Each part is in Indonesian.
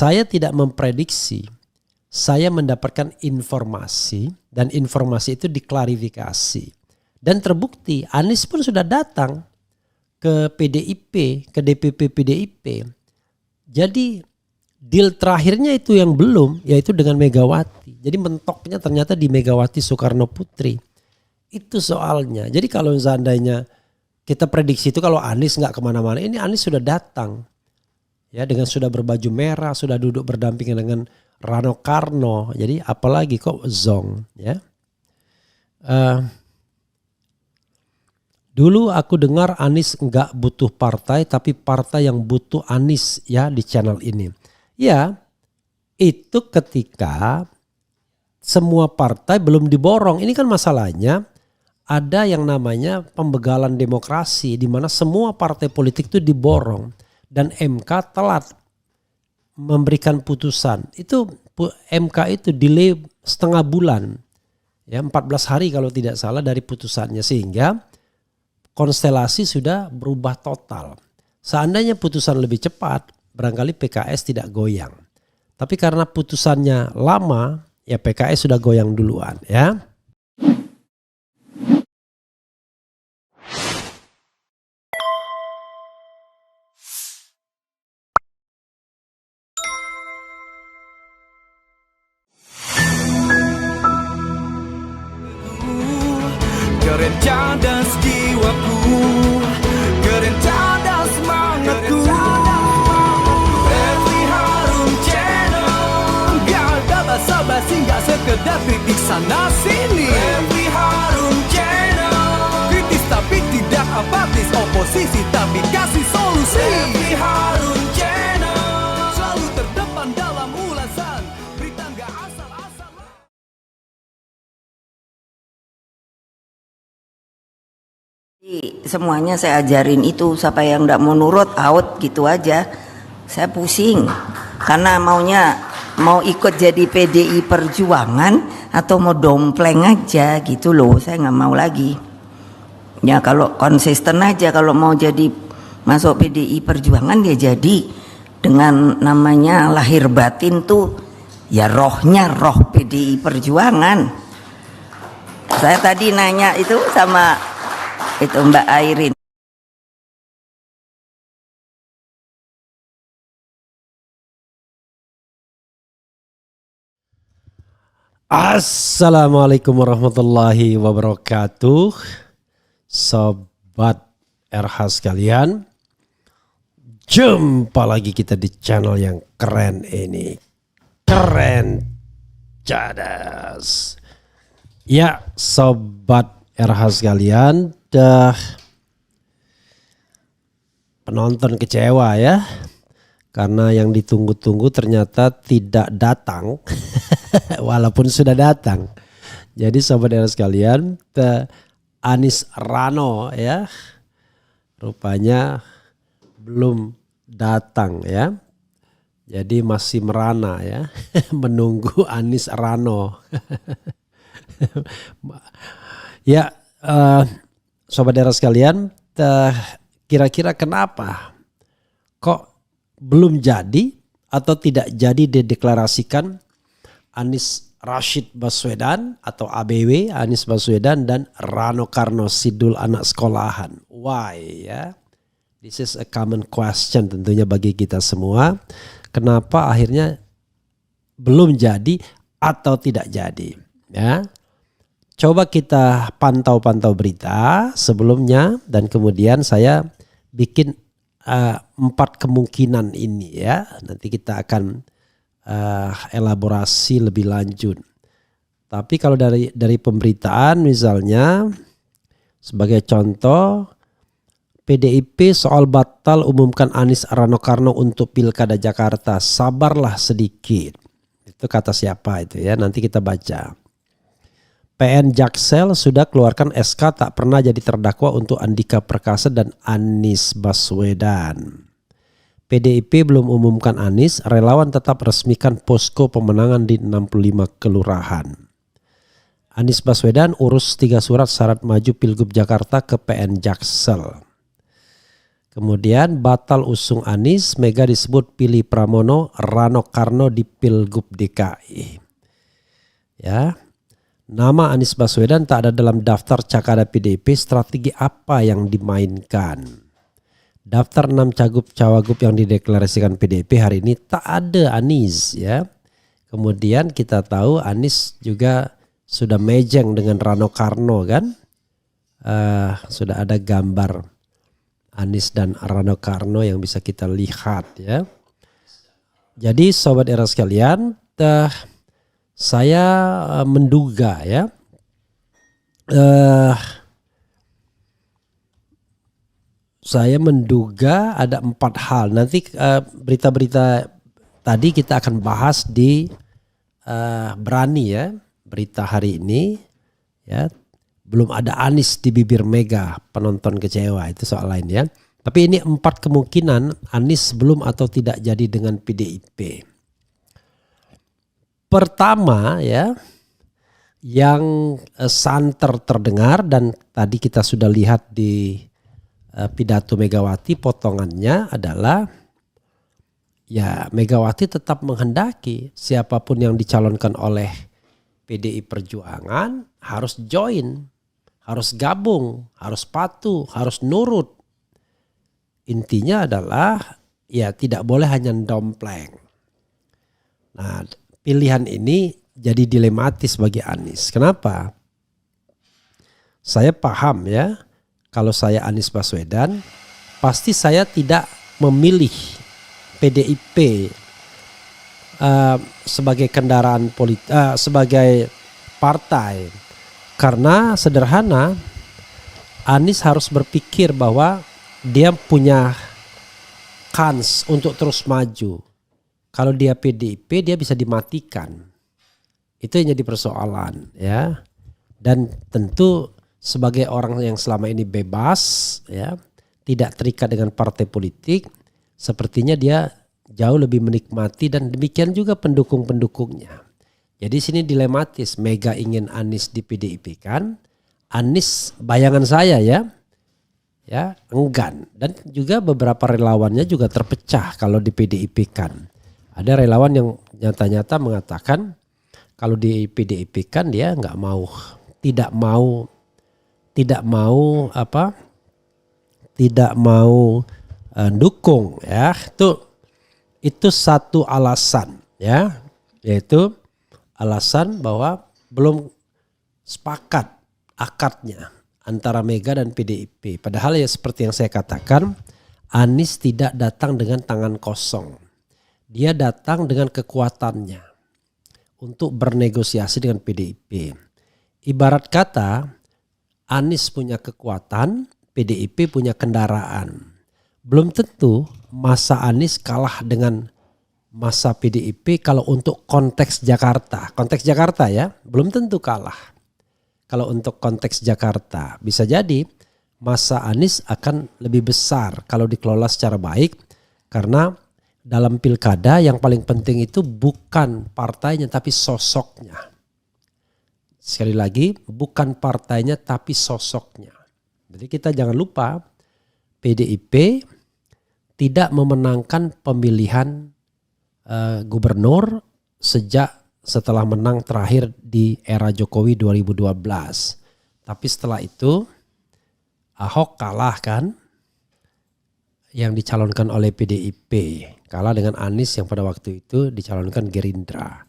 Saya tidak memprediksi, saya mendapatkan informasi dan informasi itu diklarifikasi. Dan terbukti Anies pun sudah datang ke PDIP, ke DPP PDIP. Jadi deal terakhirnya itu yang belum, yaitu dengan Megawati. Jadi mentoknya ternyata di Megawati Soekarno Putri. Itu soalnya. Jadi kalau seandainya kita prediksi itu kalau Anies nggak kemana-mana, ini Anies sudah datang. Ya, dengan sudah berbaju merah, sudah duduk berdampingan dengan Rano Karno. Jadi apalagi kok zong, ya. Dulu aku dengar Anies nggak butuh partai, tapi partai yang butuh Anies, ya, di channel ini. Ya, itu ketika semua partai belum diborong. Ini kan masalahnya ada yang namanya pembegalan demokrasi di mana semua partai politik itu diborong. Dan MK telat memberikan putusan. Itu MK itu delay setengah bulan. Ya, 14 hari kalau tidak salah dari putusannya. Sehingga konstelasi sudah berubah total. Seandainya putusan lebih cepat, barangkali PKS tidak goyang. Tapi karena putusannya lama, ya PKS sudah goyang duluan, ya. Keren cadas jiwaku, keren cadas semangatku. Refli Harun Channel, gak ada basa-basi, gak sekedar kritik sana sini. Refli Harun Channel, kritis tapi tidak apatis, oposisi tapi kasih solusi. Refli Harun Channel, selalu terdepan dalam ulasan, berita gak asal-asal. Semuanya saya ajarin itu, siapa yang nggak mau nurut out gitu aja. Saya pusing karena mau ikut jadi PDI Perjuangan atau mau dompleng aja gitu loh. Saya nggak mau lagi. Ya kalau konsisten aja, kalau mau jadi masuk PDI Perjuangan ya jadi dengan namanya lahir batin tuh ya rohnya roh PDI Perjuangan. Saya tadi nanya itu sama itu Mbak Airin. Assalamualaikum warahmatullahi wabarakatuh. Sobat RH sekalian, jumpa lagi kita di channel yang keren ini. Keren cadas. Ya, sobat RH sekalian, penonton kecewa ya, karena yang ditunggu-tunggu ternyata tidak datang walaupun sudah datang. Jadi sobat RH sekalian, Anies Rano ya rupanya belum datang ya. Jadi masih merana ya menunggu Anies Rano. Ya, sobat daerah sekalian, kira-kira kenapa kok belum jadi atau tidak jadi dideklarasikan Anies Rashid Baswedan atau ABW, Anies Baswedan dan Rano Karno Sidul anak sekolahan? Why ya? This is a common question tentunya bagi kita semua. Kenapa akhirnya belum jadi atau tidak jadi? Ya. Coba kita pantau-pantau berita sebelumnya dan kemudian saya bikin 4 kemungkinan ini ya. Nanti kita akan elaborasi lebih lanjut. Tapi kalau dari pemberitaan misalnya sebagai contoh, PDIP soal batal umumkan Anies Rano Karno untuk Pilkada Jakarta. Sabarlah sedikit. Itu kata siapa itu ya, nanti kita baca. PN Jaksel sudah keluarkan SK tak pernah jadi terdakwa untuk Andika Perkasa dan Anies Baswedan. PDIP belum umumkan Anies, relawan tetap resmikan posko pemenangan di 65 kelurahan. Anies Baswedan urus 3 surat syarat maju Pilgub Jakarta ke PN Jaksel. Kemudian batal usung Anies, Mega disebut pilih Pramono, Rano Karno di Pilgub DKI. Ya. Nama Anies Baswedan tak ada dalam daftar cakada PDIP, strategi apa yang dimainkan? Daftar 6 cagup-cawagup yang dideklarasikan PDIP hari ini tak ada Anies ya. Kemudian kita tahu Anies juga sudah mejeng dengan Rano Karno kan. Sudah ada gambar Anies dan Rano Karno yang bisa kita lihat ya. Jadi Sobat Era sekalian, saya menduga ya, saya menduga ada 4 hal. Nanti berita-berita tadi kita akan bahas di Berani ya, berita hari ini ya. Belum ada Anies di bibir Mega, penonton kecewa, itu soal lain ya. Tapi ini 4 kemungkinan Anies belum atau tidak jadi dengan PDIP. Pertama ya, yang santer terdengar dan tadi kita sudah lihat di pidato Megawati, potongannya adalah ya Megawati tetap menghendaki siapapun yang dicalonkan oleh PDI Perjuangan harus join, harus gabung, harus patuh, harus nurut. Intinya adalah ya tidak boleh hanya dompleng. Nah, pilihan ini jadi dilematis bagi Anies. Kenapa? Saya paham ya, kalau saya Anies Baswedan, pasti saya tidak memilih PDIP sebagai kendaraan politik, sebagai partai. Karena sederhana, Anies harus berpikir bahwa dia punya kans untuk terus maju. Kalau dia PDIP dia bisa dimatikan. Itu yang jadi persoalan ya. Dan tentu sebagai orang yang selama ini bebas ya, tidak terikat dengan partai politik, sepertinya dia jauh lebih menikmati dan demikian juga pendukung-pendukungnya. Jadi sini dilematis, Mega ingin Anies di PDIP kan. Anies bayangan saya ya enggan, dan juga beberapa relawannya juga terpecah kalau di PDIP kan. Ada relawan yang nyata-nyata mengatakan kalau di PDIP kan dia nggak mau, tidak mau dukung ya. Itu satu alasan ya, yaitu alasan bahwa belum sepakat akadnya antara Mega dan PDIP. Padahal ya seperti yang saya katakan, Anies tidak datang dengan tangan kosong. Dia datang dengan kekuatannya untuk bernegosiasi dengan PDIP. Ibarat kata Anies punya kekuatan, PDIP punya kendaraan. Belum tentu masa Anies kalah dengan masa PDIP kalau untuk konteks Jakarta. Konteks Jakarta ya, belum tentu kalah. Kalau untuk konteks Jakarta bisa jadi masa Anies akan lebih besar kalau dikelola secara baik, karena dalam pilkada yang paling penting itu bukan partainya tapi sosoknya. Sekali lagi, bukan partainya tapi sosoknya. Jadi kita jangan lupa PDIP tidak memenangkan pemilihan gubernur setelah menang terakhir di era Jokowi 2012. Tapi setelah itu Ahok kalah kan, yang dicalonkan oleh PDIP. Kalah dengan Anies yang pada waktu itu dicalonkan Gerindra.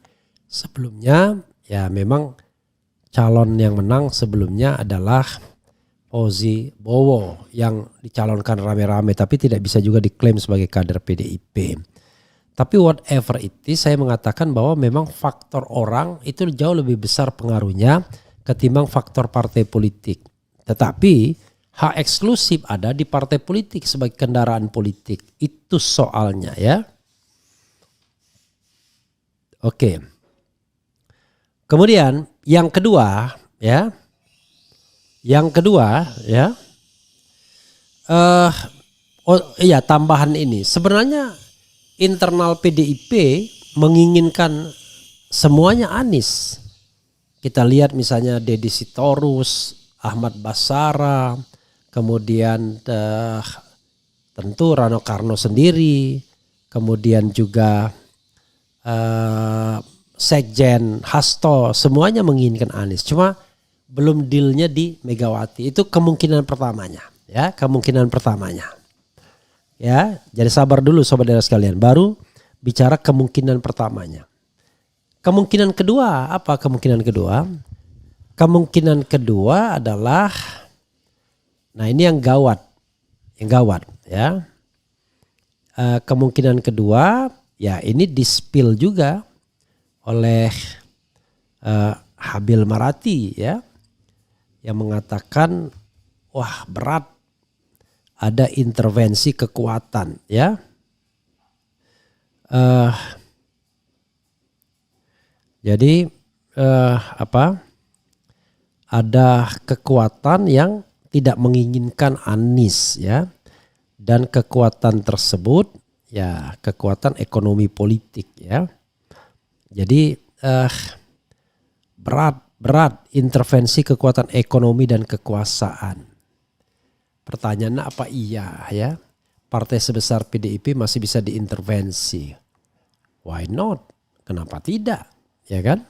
Sebelumnya ya memang calon yang menang sebelumnya adalah Fauzi Bowo yang dicalonkan rame-rame tapi tidak bisa juga diklaim sebagai kader PDIP. Tapi whatever it is, saya mengatakan bahwa memang faktor orang itu jauh lebih besar pengaruhnya ketimbang faktor partai politik. Tetapi hak eksklusif ada di partai politik sebagai kendaraan politik. Itu soalnya ya. Oke. Kemudian yang kedua ya. Tambahan ini. Sebenarnya internal PDIP menginginkan semuanya Anies. Kita lihat misalnya Deddy Sitorus, Ahmad Basara, kemudian tentu Rano Karno sendiri, kemudian juga Sekjen Hasto, semuanya menginginkan Anies. Cuma belum dealnya di Megawati. Itu kemungkinan pertamanya, ya, kemungkinan pertamanya. Ya, jadi sabar dulu sobat daerah sekalian, baru bicara kemungkinan pertamanya. Kemungkinan kedua, apa kemungkinan kedua? Kemungkinan kedua adalah, nah ini yang gawat ya. Kemungkinan kedua, ya ini di-spill juga oleh Habil Marati ya, yang mengatakan wah berat ada intervensi kekuatan ya. Jadi ada kekuatan yang tidak menginginkan Anies ya, dan kekuatan tersebut ya kekuatan ekonomi politik ya. Jadi berat intervensi kekuatan ekonomi dan kekuasaan. Pertanyaannya apa iya ya? Partai sebesar PDIP masih bisa diintervensi. Why not? Kenapa tidak? Ya kan?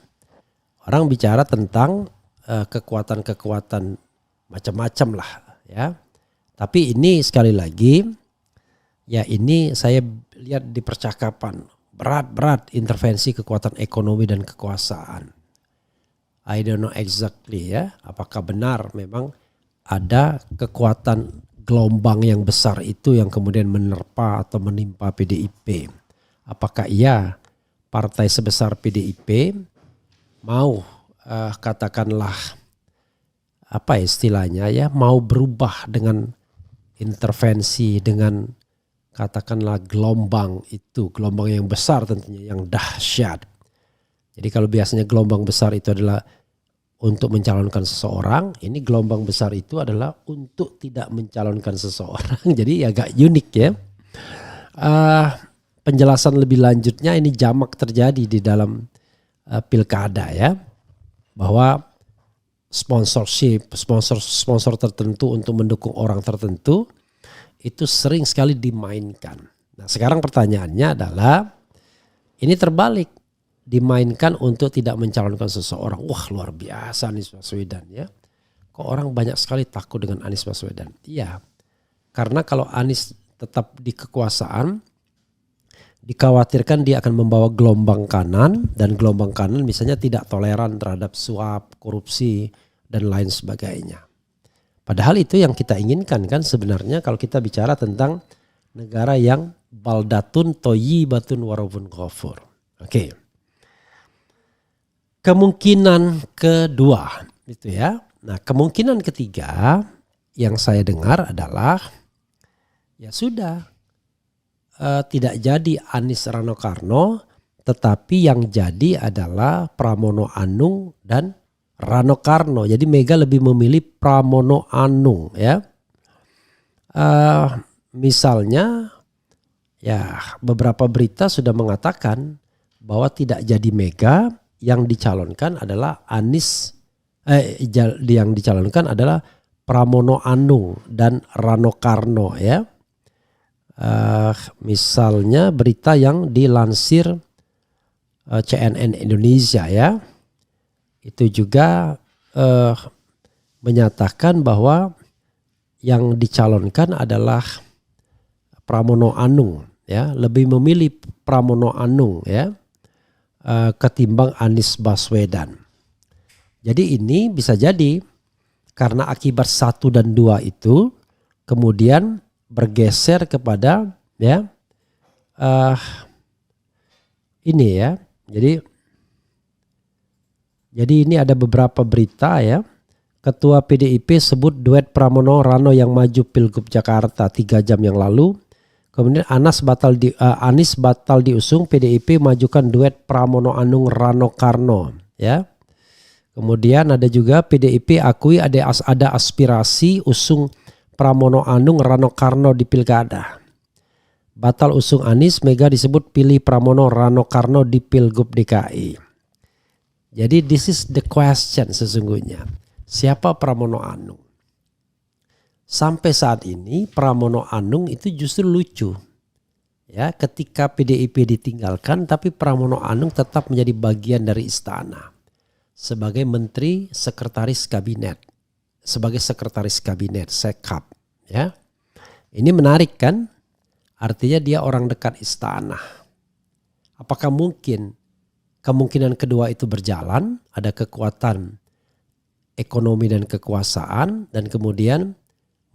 Orang bicara tentang kekuatan-kekuatan macam-macam lah ya. Tapi ini sekali lagi ya, ini saya lihat di percakapan berat intervensi kekuatan ekonomi dan kekuasaan. I don't know exactly ya, apakah benar memang ada kekuatan gelombang yang besar itu yang kemudian menerpa atau menimpa PDIP. Apakah iya partai sebesar PDIP mau katakanlah apa istilahnya ya, mau berubah dengan intervensi, dengan katakanlah gelombang itu, gelombang yang besar tentunya, yang dahsyat. Jadi kalau biasanya gelombang besar itu adalah untuk mencalonkan seseorang, ini gelombang besar itu adalah untuk tidak mencalonkan seseorang. Jadi agak unik ya. Penjelasan lebih lanjutnya ini jamak terjadi di dalam pilkada ya, bahwa sponsor tertentu untuk mendukung orang tertentu itu sering sekali dimainkan. Nah sekarang pertanyaannya adalah, ini terbalik, dimainkan untuk tidak mencalonkan seseorang. Wah luar biasa Anies Baswedan ya. Kok orang banyak sekali takut dengan Anies Baswedan? Iya, karena kalau Anies tetap di kekuasaan, dikhawatirkan dia akan membawa gelombang kanan, dan gelombang kanan misalnya tidak toleran terhadap suap, korupsi, dan lain sebagainya. Padahal itu yang kita inginkan kan sebenarnya kalau kita bicara tentang negara yang baldatun thayyibatun warabun ghafur. Oke. Kemungkinan kedua itu ya. Nah, kemungkinan ketiga yang saya dengar adalah ya sudah, tidak jadi Anies Rano Karno, tetapi yang jadi adalah Pramono Anung dan Rano Karno. Jadi Mega lebih memilih Pramono Anung ya. Misalnya ya beberapa berita sudah mengatakan bahwa tidak jadi Mega, yang dicalonkan adalah Anies, yang dicalonkan adalah Pramono Anung dan Rano Karno ya. Misalnya berita yang dilansir CNN Indonesia ya, itu juga menyatakan bahwa yang dicalonkan adalah Pramono Anung ya, lebih memilih Pramono Anung ya ketimbang Anies Baswedan. Jadi ini bisa jadi karena akibat 1 dan 2 itu kemudian bergeser kepada ya ini ya. Jadi ini ada beberapa berita ya. Ketua PDIP sebut duet Pramono Rano yang maju Pilgub Jakarta 3 jam yang lalu. Kemudian Anies batal diusung, PDIP majukan duet Pramono Anung Rano Karno ya. Kemudian ada juga PDIP akui ada aspirasi usung Pramono Anung Rano Karno di Pilkada. Batal usung Anies, Mega disebut pilih Pramono Rano Karno di Pilgub DKI. Jadi this is the question sesungguhnya. Siapa Pramono Anung? sampai saat ini Pramono Anung itu justru lucu. Ya, ketika PDIP ditinggalkan tapi Pramono Anung tetap menjadi bagian dari istana sebagai menteri sekretaris kabinet, sebagai sekretaris kabinet Sekap, ya. Ini menarik kan? Artinya dia orang dekat istana. Apakah mungkin kemungkinan kedua itu berjalan, ada kekuatan ekonomi dan kekuasaan dan kemudian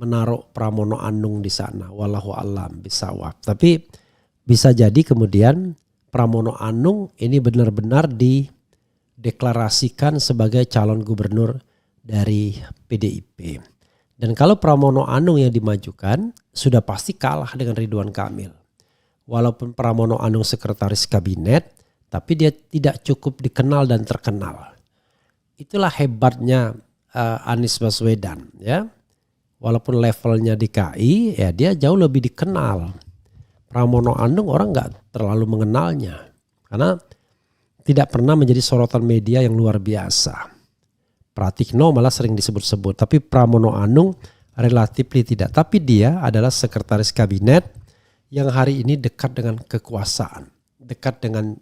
menaruh Pramono Anung di sana. Wallahu a'lam bishawab. Tapi bisa jadi kemudian Pramono Anung ini benar-benar dideklarasikan sebagai calon gubernur dari PDIP. Dan kalau Pramono Anung yang dimajukan sudah pasti kalah dengan Ridwan Kamil. Walaupun Pramono Anung sekretaris kabinet, tapi dia tidak cukup dikenal dan terkenal. Itulah hebatnya Anies Baswedan, ya. Walaupun levelnya di KI, ya dia jauh lebih dikenal. Pramono Anung orang nggak terlalu mengenalnya karena tidak pernah menjadi sorotan media yang luar biasa. Pratikno malah sering disebut-sebut, tapi Pramono Anung relatif tidak. Tapi dia adalah sekretaris kabinet yang hari ini dekat dengan kekuasaan, dekat dengan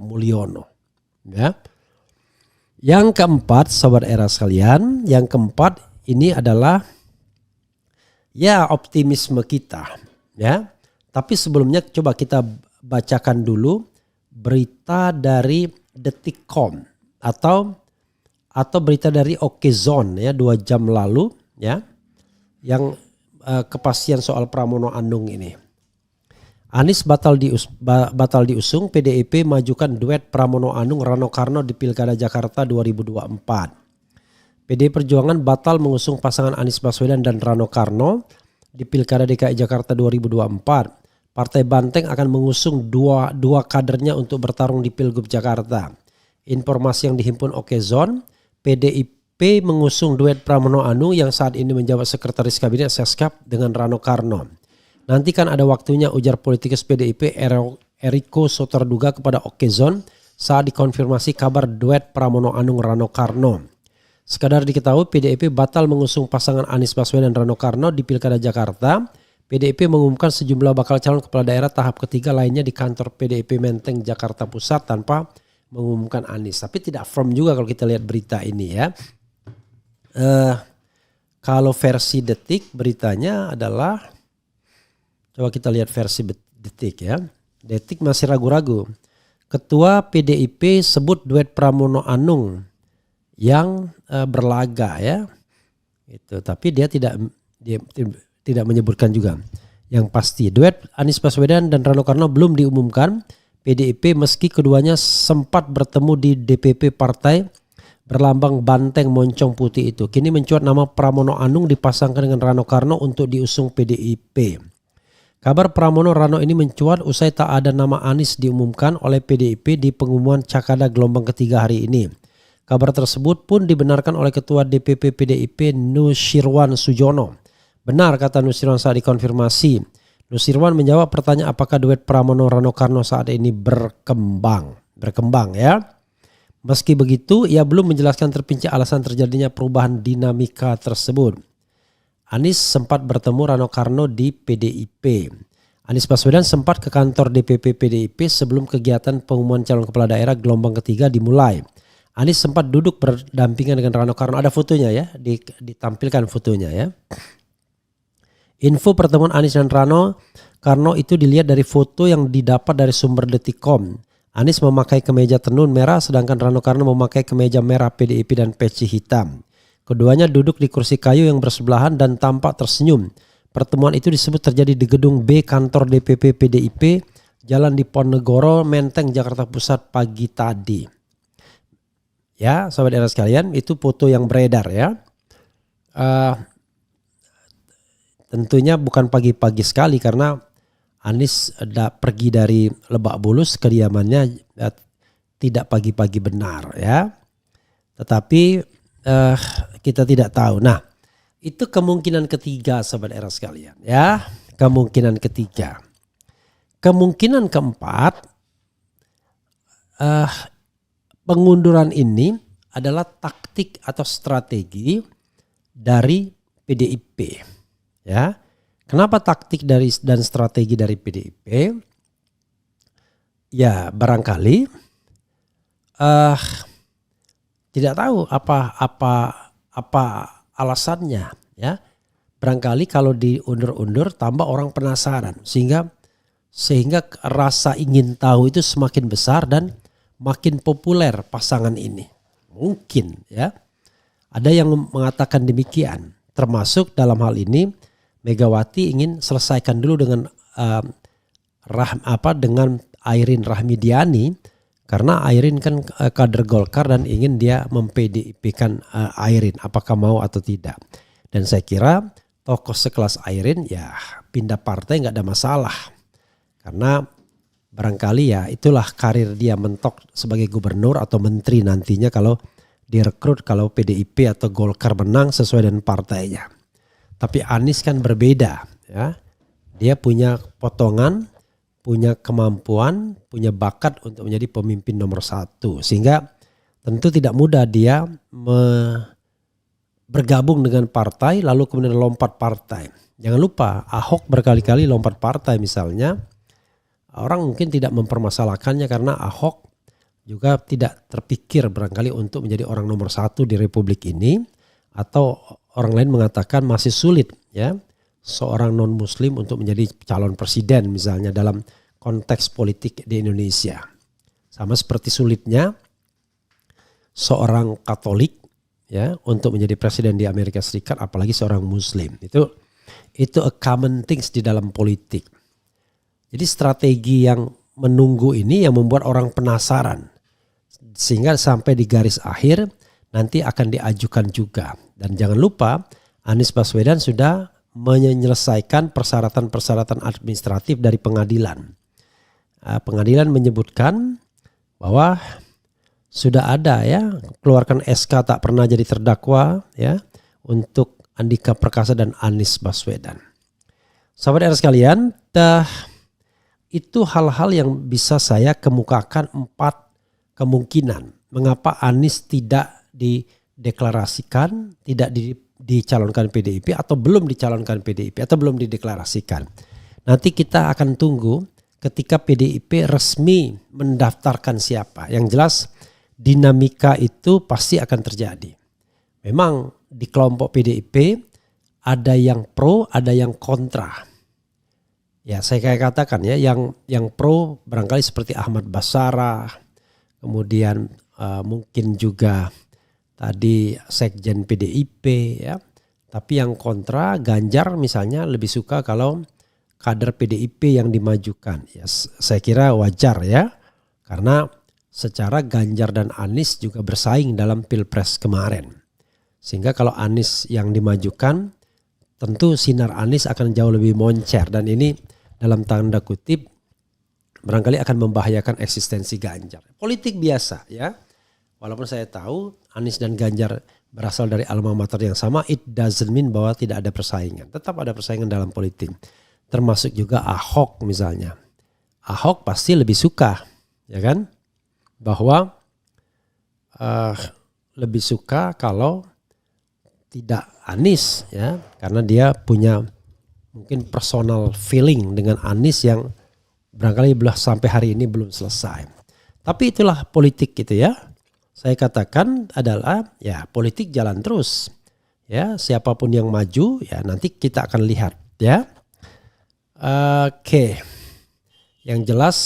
Mulyono. Ya. Yang keempat, sobat era sekalian, yang keempat ini adalah ya optimisme kita. Ya, tapi sebelumnya coba kita bacakan dulu berita dari Detikcom atau berita dari Okezone ya 2 jam lalu ya, yang kepastian soal Pramono Anung ini. Anies batal diusung, PDIP majukan duet Pramono Anung Rano Karno di Pilkada Jakarta 2024. PDI Perjuangan batal mengusung pasangan Anies Baswedan dan Rano Karno di Pilkada DKI Jakarta 2024. Partai Banteng akan mengusung dua kadernya untuk bertarung di Pilgub Jakarta. Informasi yang dihimpun Okezone, PDIP mengusung duet Pramono Anung yang saat ini menjabat sekretaris kabinet Seskap dengan Rano Karno. Nanti kan ada waktunya, ujar politikus PDIP Eriko Sotarduga kepada Okezone saat dikonfirmasi kabar duet Pramono Anung Rano Karno. Sekadar diketahui PDIP batal mengusung pasangan Anies Baswedan dan Rano Karno di Pilkada Jakarta. PDIP mengumumkan sejumlah bakal calon kepala daerah tahap ketiga lainnya di kantor PDIP Menteng Jakarta Pusat tanpa mengumumkan Anies. Tapi tidak firm juga kalau kita lihat berita ini ya. Kalau versi Detik beritanya adalah, coba kita lihat versi Detik ya. Detik masih ragu-ragu. Ketua PDIP sebut duet Pramono Anung yang berlaga ya. Itu, tapi dia tidak menyebutkan juga. Yang pasti duet Anies Baswedan dan Rano Karno belum diumumkan. PDIP meski keduanya sempat bertemu di DPP partai berlambang banteng moncong putih itu. Kini mencuat nama Pramono Anung dipasangkan dengan Rano Karno untuk diusung PDIP. Kabar Pramono Rano ini mencuat usai tak ada nama Anies diumumkan oleh PDIP di pengumuman Cakada gelombang ketiga hari ini. Kabar tersebut pun dibenarkan oleh Ketua DPP PDIP Nusirwan Sujono. Benar, kata Nusirwan saat dikonfirmasi. Nusirwan menjawab pertanyaan apakah duet Pramono Rano Karno saat ini berkembang ya. Meski begitu, ia belum menjelaskan terperinci alasan terjadinya perubahan dinamika tersebut. Anies sempat bertemu Rano Karno di PDIP. Anies Baswedan sempat ke kantor DPP PDIP sebelum kegiatan pengumuman calon kepala daerah gelombang ketiga dimulai. Anies sempat duduk berdampingan dengan Rano Karno. Ada fotonya ya, ditampilkan fotonya ya. Info pertemuan Anies dan Rano Karno itu dilihat dari foto yang didapat dari sumber Detikcom. Anies memakai kemeja tenun merah sedangkan Rano Karno memakai kemeja merah PDIP dan peci hitam. Keduanya duduk di kursi kayu yang bersebelahan dan tampak tersenyum. Pertemuan itu disebut terjadi di gedung B kantor DPP PDIP, Jalan Diponegoro, Menteng, Jakarta Pusat pagi tadi. Ya, sahabat era sekalian, itu foto yang beredar ya. Tentunya bukan pagi-pagi sekali karena Anies pergi dari Lebak Bulus, kediamannya tidak pagi-pagi benar ya. Tetapi kita tidak tahu. Nah, itu kemungkinan ketiga sahabat era sekalian ya. Kemungkinan ketiga. Kemungkinan keempat, pengunduran ini adalah taktik atau strategi dari PDIP. Ya, kenapa taktik dan strategi dari PDIP? Ya, barangkali tidak tahu apa alasannya. Ya, barangkali kalau diundur-undur tambah orang penasaran sehingga rasa ingin tahu itu semakin besar dan makin populer pasangan ini. Mungkin ya. Ada yang mengatakan demikian. Termasuk dalam hal ini Megawati ingin selesaikan dulu dengan dengan Airin Rahmidiani, karena Airin kan kader Golkar dan ingin dia mem-PDIP-kan Airin, apakah mau atau tidak. Dan saya kira tokoh sekelas Airin ya pindah partai nggak ada masalah, karena barangkali ya itulah karir dia mentok sebagai gubernur atau menteri nantinya kalau direkrut, kalau PDIP atau Golkar menang sesuai dengan partainya. Tapi Anies kan berbeda ya. Dia punya potongan, punya kemampuan, punya bakat untuk menjadi pemimpin nomor 1. Sehingga tentu tidak mudah dia bergabung dengan partai lalu kemudian lompat partai. Jangan lupa Ahok berkali-kali lompat partai misalnya. Orang mungkin tidak mempermasalahkannya karena Ahok juga tidak terpikir barangkali untuk menjadi orang nomor 1 di Republik ini, atau orang lain mengatakan masih sulit ya seorang non muslim untuk menjadi calon presiden misalnya dalam konteks politik di Indonesia. Sama seperti sulitnya seorang Katolik ya untuk menjadi presiden di Amerika Serikat, apalagi seorang muslim. Itu a common things di dalam politik. Jadi strategi yang menunggu ini yang membuat orang penasaran. Sehingga sampai di garis akhir nanti akan diajukan juga. Dan jangan lupa Anies Baswedan sudah menyelesaikan persyaratan-persyaratan administratif dari pengadilan. Pengadilan menyebutkan bahwa sudah ada ya keluarkan SK tak pernah jadi terdakwa ya untuk Andika Perkasa dan Anies Baswedan. Sahabat RS sekalian, itu hal-hal yang bisa saya kemukakan 4 kemungkinan mengapa Anies tidak dideklarasikan, tidak dicalonkan PDIP atau belum dicalonkan PDIP atau belum dideklarasikan. Nanti kita akan tunggu ketika PDIP resmi mendaftarkan siapa. Yang jelas dinamika itu pasti akan terjadi. Memang di kelompok PDIP ada yang pro, ada yang kontra. Ya, saya kayak katakan ya, yang pro barangkali seperti Ahmad Basarah, kemudian mungkin juga tadi Sekjen PDIP ya. Tapi yang kontra Ganjar misalnya lebih suka kalau kader PDIP yang dimajukan. Ya, saya kira wajar ya. Karena secara Ganjar dan Anies juga bersaing dalam Pilpres kemarin. Sehingga kalau Anies yang dimajukan, tentu sinar Anies akan jauh lebih moncer. Dan ini dalam tanda kutip barangkali akan membahayakan eksistensi Ganjar. Politik biasa ya. Walaupun saya tahu Anies dan Ganjar berasal dari alma mater yang sama, it doesn't mean bahwa tidak ada persaingan. Tetap ada persaingan dalam politik. Termasuk juga Ahok misalnya. Ahok pasti lebih suka ya kan, bahwa lebih suka kalau tidak Anies ya, karena dia punya mungkin personal feeling dengan Anies yang barangkali belum sampai hari ini belum selesai. Tapi itulah politik gitu ya. Saya katakan adalah ya politik jalan terus. Ya, siapapun yang maju ya nanti kita akan lihat ya. Oke. Yang jelas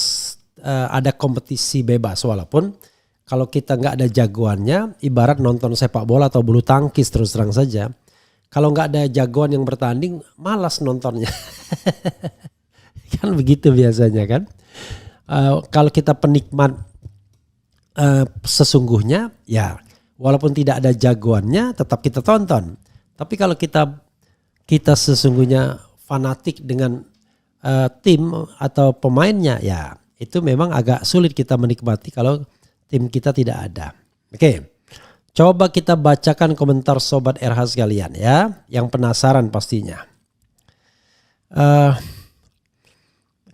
ada kompetisi bebas, walaupun kalau kita nggak ada jagoannya ibarat nonton sepak bola atau bulu tangkis terus terang saja. Kalau nggak ada jagoan yang bertanding malas nontonnya. Kan begitu biasanya kan. Kalau kita penikmat sesungguhnya ya walaupun tidak ada jagoannya tetap kita tonton. Tapi kalau kita sesungguhnya fanatik dengan tim atau pemainnya ya itu memang agak sulit kita menikmati kalau tim kita tidak ada. Oke. Coba kita bacakan komentar Sobat RH sekalian ya, yang penasaran pastinya.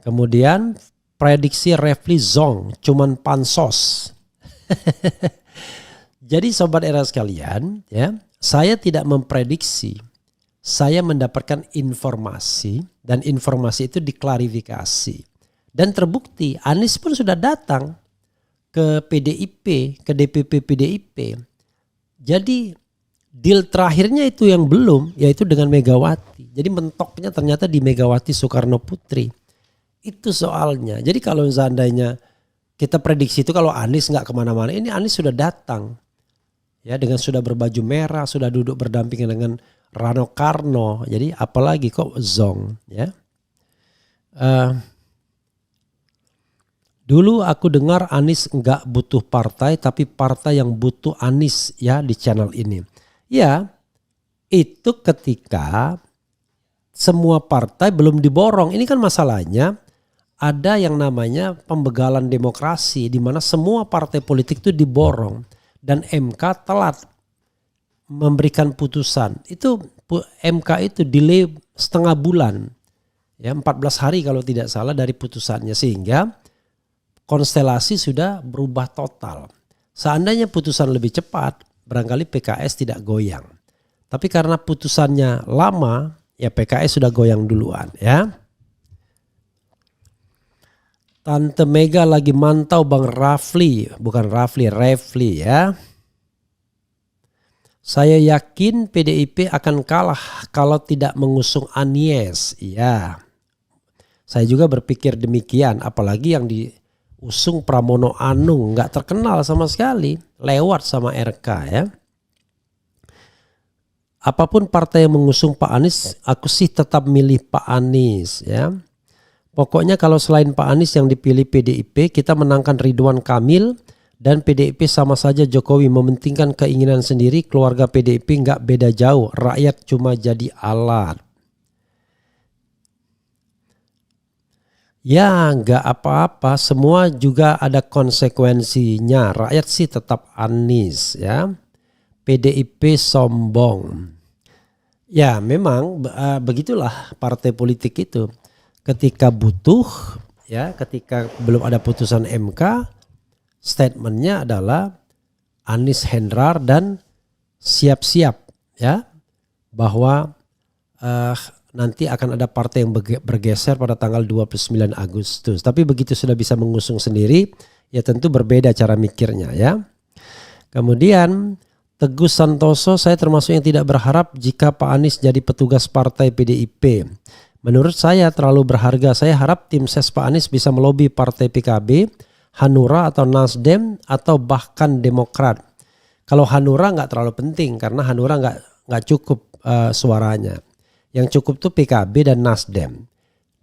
Kemudian prediksi Refli Zong cuman pansos. Jadi Sobat RH sekalian ya, saya tidak memprediksi saya mendapatkan informasi dan informasi itu diklarifikasi. Dan terbukti Anies pun sudah datang ke PDIP, ke DPP PDIP. Jadi deal terakhirnya itu yang belum, yaitu dengan Megawati. Jadi mentoknya ternyata di Megawati Soekarno Putri. Itu soalnya. Jadi kalau seandainya kita prediksi itu kalau Anies nggak kemana-mana, ini Anies sudah datang. Ya, dengan sudah berbaju merah, sudah duduk berdampingan dengan Rano Karno. Jadi apalagi kok zong, ya. Dulu aku dengar Anies nggak butuh partai, tapi partai yang butuh Anies, ya, di channel ini. Ya, itu ketika semua partai belum diborong. Ini kan masalahnya ada yang namanya pembegalan demokrasi di mana semua partai politik itu diborong dan MK telat memberikan putusan. Itu MK itu delay setengah bulan. Ya, 14 hari kalau tidak salah dari putusannya, sehingga konstelasi sudah berubah total. Seandainya putusan lebih cepat, barangkali PKS tidak goyang. Tapi karena putusannya lama, ya PKS sudah goyang duluan, ya. Tante Mega lagi mantau Bang Rafli, bukan Rafli, Refli, ya. Saya yakin PDIP akan kalah kalau tidak mengusung Anies, ya. Saya juga berpikir demikian, apalagi yang diusung Pramono Anung, nggak terkenal sama sekali, lewat sama RK, ya. Apapun partai yang mengusung Pak Anies, aku sih tetap milih Pak Anies, ya. Pokoknya kalau selain Pak Anies yang dipilih PDIP, kita menangkan Ridwan Kamil dan PDIP sama saja Jokowi, mementingkan keinginan sendiri. Keluarga PDIP nggak beda jauh, rakyat cuma jadi alat. Ya nggak apa-apa, semua juga ada konsekuensinya. Rakyat sih tetap Anies, ya. PDIP sombong. Ya memang begitulah partai politik itu. Ketika butuh, ya, ketika belum ada putusan MK, statementnya adalah Anies Hendrar dan siap-siap, ya, bahwa nanti akan ada partai yang bergeser pada tanggal 29 Agustus. Tapi begitu sudah bisa mengusung sendiri, ya tentu berbeda cara mikirnya, ya. Kemudian Teguh Santoso, saya termasuk yang tidak berharap jika Pak Anies jadi petugas partai PDIP. Menurut saya terlalu berharga. Saya harap tim ses Pak Anies bisa melobi partai PKB, Hanura atau Nasdem atau bahkan Demokrat. Kalau Hanura nggak terlalu penting karena Hanura nggak cukup suaranya. Yang cukup tuh PKB dan Nasdem.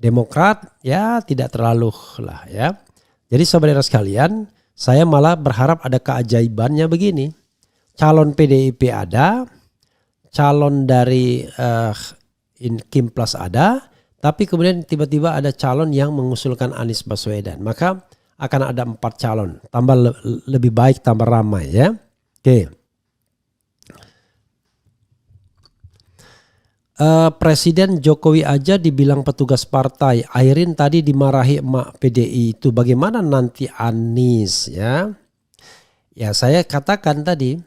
Demokrat ya tidak terlalu lah, ya. Jadi saudara sekalian, saya malah berharap ada keajaibannya begini. Calon PDIP ada, calon dari Kim Plus ada, tapi kemudian tiba-tiba ada calon yang mengusulkan Anies Baswedan. Maka akan ada 4 calon. Tambah lebih baik, tambah ramai, ya. Oke. Presiden Jokowi aja dibilang petugas partai. Airin tadi dimarahi emak PDI itu. Bagaimana nanti Anies, ya? Ya saya katakan tadi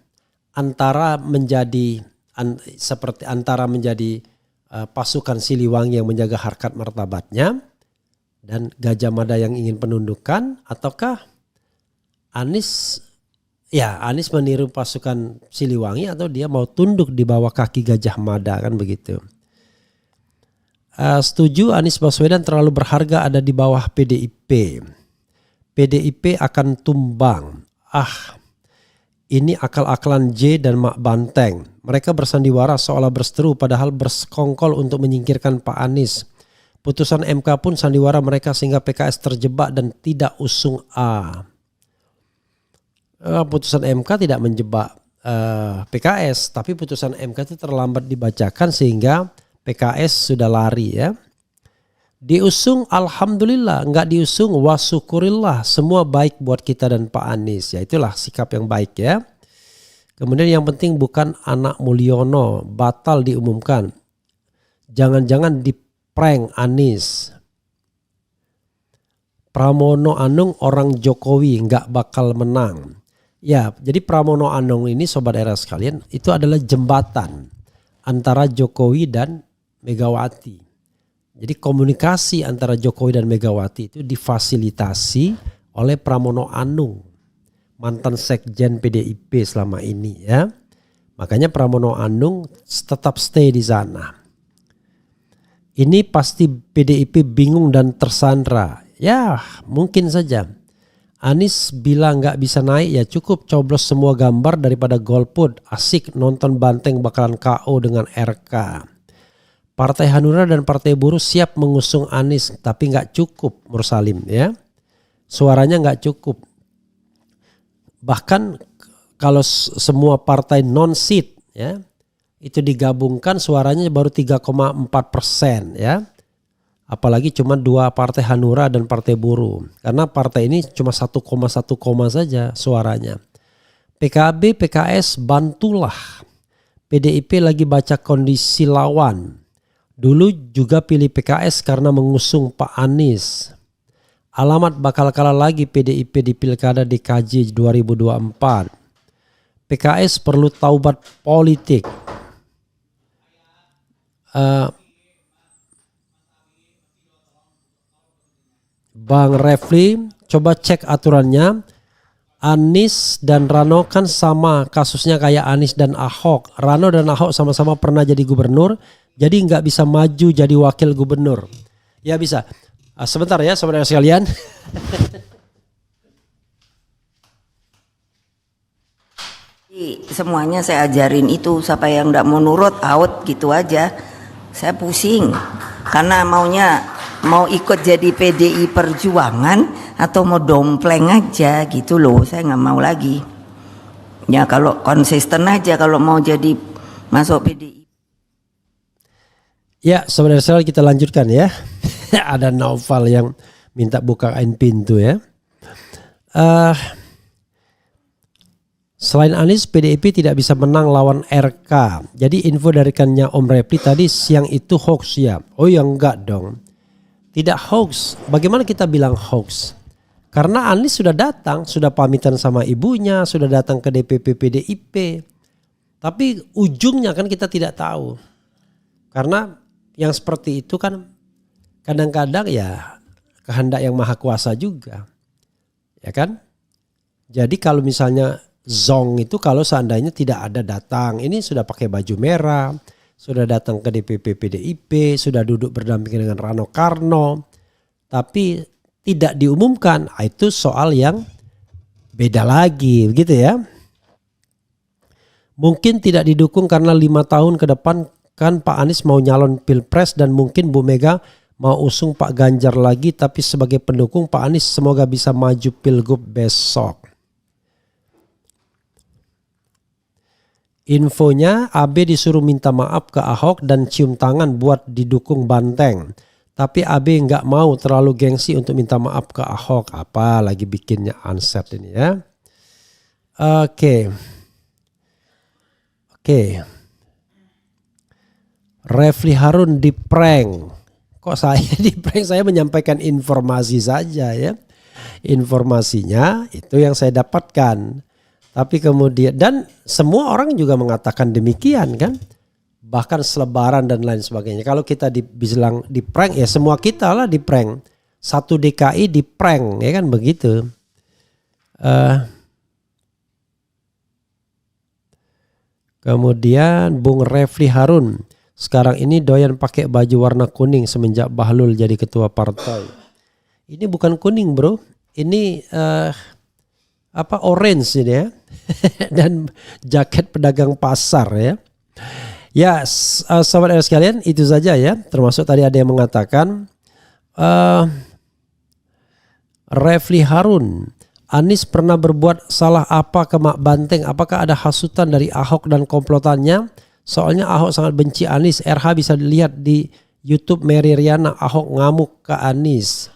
antara menjadi pasukan Siliwangi yang menjaga harkat martabatnya dan Gajah Mada yang ingin penundukan, ataukah Anies meniru pasukan Siliwangi atau dia mau tunduk di bawah kaki Gajah Mada, kan begitu. Setuju, Anies Baswedan terlalu berharga ada di bawah PDIP. PDIP akan tumbang. Ini akal-akalan J dan Mak Banteng. Mereka bersandiwara seolah berseteru padahal bersekongkol untuk menyingkirkan Pak Anies. Putusan MK pun sandiwara mereka sehingga PKS terjebak dan tidak usung A. Putusan MK tidak menjebak PKS, tapi putusan MK itu terlambat dibacakan sehingga PKS sudah lari, ya. Diusung alhamdulillah, enggak diusung wasyukurillah, semua baik buat kita dan Pak Anies. Ya itulah sikap yang baik, ya. Kemudian yang penting bukan anak Mulyono, batal diumumkan. Jangan-jangan di-prank Anies. Pramono Anung orang Jokowi enggak bakal menang. Ya, jadi Pramono Anung ini sobat era sekalian itu adalah jembatan antara Jokowi dan Megawati. Jadi komunikasi antara Jokowi dan Megawati itu difasilitasi oleh Pramono Anung, mantan sekjen PDIP selama ini ya. Makanya Pramono Anung tetap stay di sana. Ini pasti PDIP bingung dan tersandra. Ya mungkin saja. Anies bilang nggak bisa naik ya cukup coblos semua gambar daripada golput. Asik nonton banteng bakalan KO dengan RK. Partai Hanura dan Partai Buruh siap mengusung Anies tapi nggak cukup Mursalim ya. Suaranya nggak cukup. Bahkan kalau semua partai non-seat ya itu digabungkan suaranya baru 3,4% ya. Apalagi cuma 2 partai Hanura dan Partai Buruh. Karena partai ini cuma 1,1 saja suaranya. PKB, PKS bantulah. PDIP lagi baca kondisi lawan. Dulu juga pilih PKS karena mengusung Pak Anies. Alamat bakal kalah lagi PDIP di Pilkada DKJ 2024. PKS perlu taubat politik. Bang Refli, coba cek aturannya. Anies dan Rano kan sama kasusnya kayak Anies dan Ahok. Rano dan Ahok sama-sama pernah jadi gubernur, jadi nggak bisa maju jadi wakil gubernur. Ya bisa. Sebentar ya saudara sekalian. Semuanya saya ajarin itu, siapa yang nggak mau nurut out gitu aja. Saya pusing karena mau ikut jadi PDI Perjuangan atau mau dompleng aja gitu loh. Saya nggak mau lagi. Ya kalau konsisten aja kalau mau jadi masuk PDI. Ya saudara-saudara kita lanjutkan ya. Ada Naufal yang minta bukain pintu ya. Selain Anies, PDIP tidak bisa menang lawan RK. Jadi info dari rekannya Om Repli tadi siang itu hoax ya. Oh ya enggak dong. Tidak hoax. Bagaimana kita bilang hoax? Karena Anies sudah datang, sudah pamitan sama ibunya, sudah datang ke DPP PDIP. Tapi ujungnya kan kita tidak tahu. Karena yang seperti itu kan kadang-kadang ya kehendak yang maha kuasa juga. Ya kan? Jadi kalau misalnya Zong itu kalau seandainya tidak ada datang, ini sudah pakai baju merah, sudah datang ke DPP PDIP, sudah duduk berdampingan dengan Rano Karno, tapi tidak diumumkan, itu soal yang beda lagi, begitu ya. Mungkin tidak didukung karena 5 tahun ke depan kan Pak Anies mau nyalon Pilpres dan mungkin Bu Mega mau usung Pak Ganjar lagi, tapi sebagai pendukung Pak Anies semoga bisa maju Pilgub besok. Infonya AB disuruh minta maaf ke Ahok dan cium tangan buat didukung Banteng. Tapi AB nggak mau terlalu gengsi untuk minta maaf ke Ahok. Apa lagi bikinnya Anset ini ya. Oke. Refli Harun di prank. Kok saya di prank? Saya menyampaikan informasi saja ya. Informasinya itu yang saya dapatkan. Tapi kemudian dan semua orang juga mengatakan demikian kan. Bahkan selebaran dan lain sebagainya. Kalau kita bilang di prank ya semua kita lah di prank. 1 DKI di prank ya kan begitu. Kemudian Bung Refli Harun. Sekarang ini doyan pakai baju warna kuning semenjak Bahlul jadi ketua partai. Ini bukan kuning bro. Ini orange ini ya. Dan jaket pedagang pasar ya. Ya sahabat sekalian itu saja ya. Termasuk tadi ada yang mengatakan Refli Harun, Anies pernah berbuat salah apa ke Mak Banteng? Apakah ada hasutan dari Ahok dan komplotannya? Soalnya Ahok sangat benci Anies. RH bisa dilihat di YouTube Mary Riana, Ahok ngamuk ke Anies.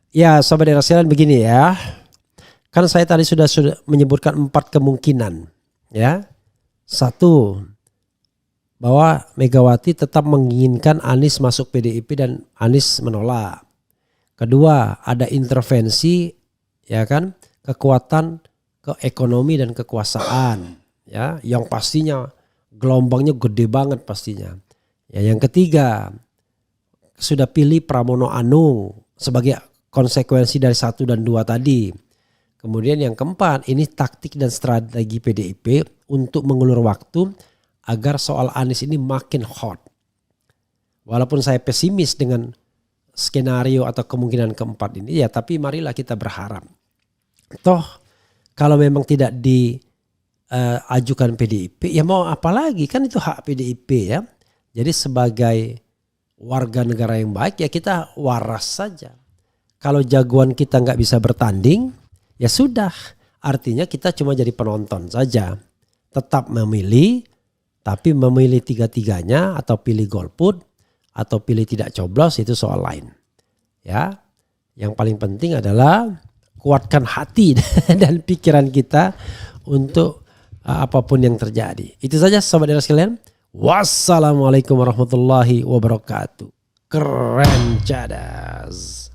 Ya sahabat sekalian begini ya. Kan saya tadi sudah menyebutkan 4 kemungkinan ya. 1, bahwa Megawati tetap menginginkan Anies masuk PDIP dan Anies menolak. 2, ada intervensi ya kan, kekuatan ke ekonomi dan kekuasaan ya, yang pastinya gelombangnya gede banget pastinya. Ya, yang ketiga, sudah pilih Pramono Anung sebagai konsekuensi dari 1 dan 2 tadi. Kemudian yang keempat, ini taktik dan strategi PDIP untuk mengulur waktu agar soal Anies ini makin hot. Walaupun saya pesimis dengan skenario atau kemungkinan keempat ini, ya tapi marilah kita berharap. Toh kalau memang tidak diajukan PDIP, ya mau apa lagi, kan itu hak PDIP ya. Jadi sebagai warga negara yang baik ya kita waras saja. Kalau jagoan kita nggak bisa bertanding, ya sudah. Artinya kita cuma jadi penonton saja. Tetap memilih, tapi memilih 3-3-nya atau pilih golput atau pilih tidak coblos itu soal lain. Ya, yang paling penting adalah kuatkan hati dan pikiran kita untuk apapun yang terjadi. Itu saja sobat Era sekalian. Wassalamualaikum warahmatullahi wabarakatuh. Keren cadas.